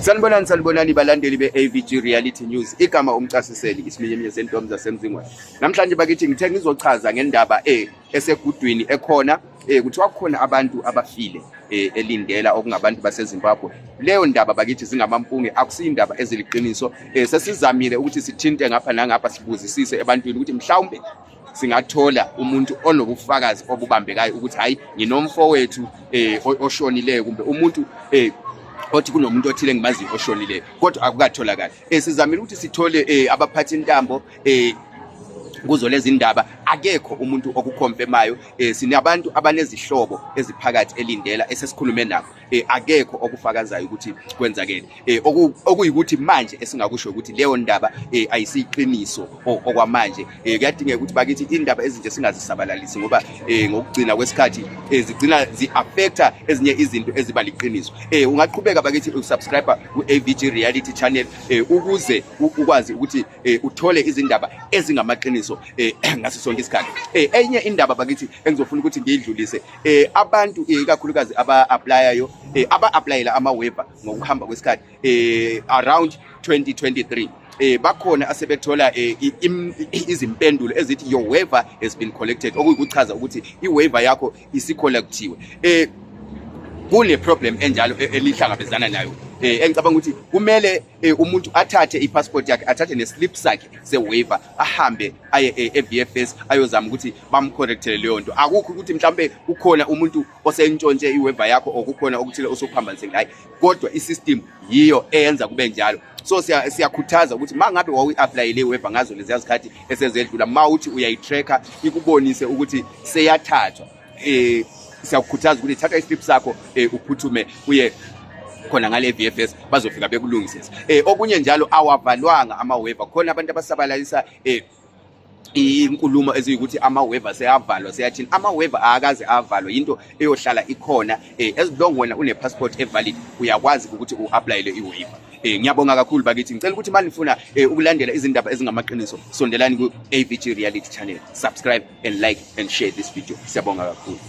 Sanibonani balandeli be-AVG Reality News. Igama umchasiseli isiminye sentombi zasemzingwane. Namhlanje bakithi ngithe ngizochaza ngendaba esegudwini ekhona kuthiwa kukhona abantu abafile elindela okungabantu baseZimbabwe. Leyo ndaba bakithi zingamampunge akusindaba eziliqiniso. Sesizamile ukuthi sithinte ngapha nangapha sibuzisise ebantwini ukuthi mhlawumbe singathola umuntu onobufakazi obubambekayo ukuthi hayi nginomfowethu oshonileyo kumbe umuntu othi kunomuntu othile ngimazi oshonileyo kodwa akukatholakala. Sizamile ukuthi sithole abaphathi intambo kuzo lezi ndaba akekho umuntu okukonfirmayo. Sinabantu abanezihlobo eziphakathi elindela esesikhulume nabo akekho okufakazayo ukuthi kwenzakele okuyikuthi manje esingakusho ukuthi leyo ndaba ayisiqiniso okwamanje. Kuyadingeka ukuthi bakithi indaba ezinje singazisabalalisi ngoba ngokugcina kwesikhathi zigcina zi-affecta ezinye izinto ezibaliqiniso. Ungaqhubeka bakithi usubscribe ku-AVG Reality Channel ukuze ukwazi ukuthi uthole izindaba ezingamaqiniso ngaso sonke isikhathi. Enye indaba bakithi engizofuna ukuthi ngiyidlulise abantu ikakhulukazi aba-applyayo aba-applyela ama-waiver ngokuhamba kwesikhathi around 2023 bakhona asebethola izimpendulo ezithi your waiver has been collected, okuyikuchaza ukuthi i-waiver yakho isicollectiwe. Kune problem enjalo elihlangabezana nayo. Engicabanga ukuthi kumele umuntu athathe i-passport yakhe, athathe ne-slip sakhe se-waiver, ahambe aye e-VFS ayozama ukuthi bamcorrectele leyo nto. Akukho ukuthi mhlambe ukhona umuntu osentshontshe i-waiver yakho okukhona okuthile osokuphambaniseka, hayi, kodwa i-system yiyo eyenza kube njalo. So siyakhuthaza ukuthi mangabe wawi-apply le waiver ngazo lezi zikhathi esezedlula, mawuthi uyayi-tracker ikubonise ukuthi seyathathwa, siyakukhuthaza ukuthi thatha i-slip sakho uphuthume uye khona ngale VFS bazofika bekulungisisa. Okunye njalo awavalwanga ama-waiver. Khona abantu abasabalalisa inkulumo eziyukuthi ama-waiver seyavalwa seyathini. Ama-waiver akaze avalwa, into eyohlala ikhona. As long wena une-passport evalid uyakwazi ukuthi u-applyele i-waiver. Ngiyabonga kakhulu bakithi. Ngicela ukuthi manifuna ukulandela izindaba ezingamaqiniso, sondelani ku-AVG Reality Channel. Subscribe and like and share this video. Siyabonga kakhulu.